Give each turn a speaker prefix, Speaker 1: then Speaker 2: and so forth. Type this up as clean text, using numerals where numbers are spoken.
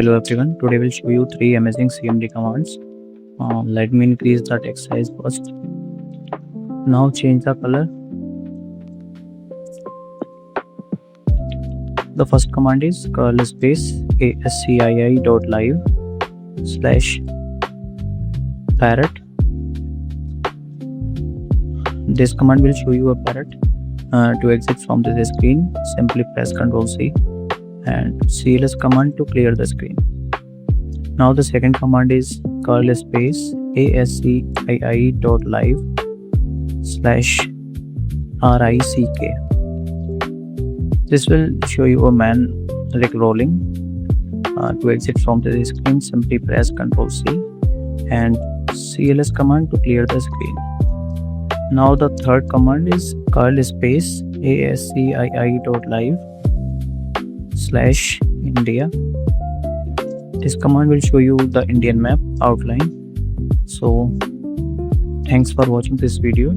Speaker 1: Hello everyone, today we'll show you 3 amazing CMD commands. Let me increase the text size first. Now change the color. The first command is curl space ascii.live / parrot. This command will show you a parrot. To exit from this screen, simply press Ctrl C and CLS command to clear the screen. Now the second command is curl space ascii.live / rick. This will show you a man rickrolling. To exit from the screen, simply press Ctrl C and CLS command to clear the screen. Now the third command is curl space ascii.live / India. This command will show you the Indian map outline. So thanks for watching this video.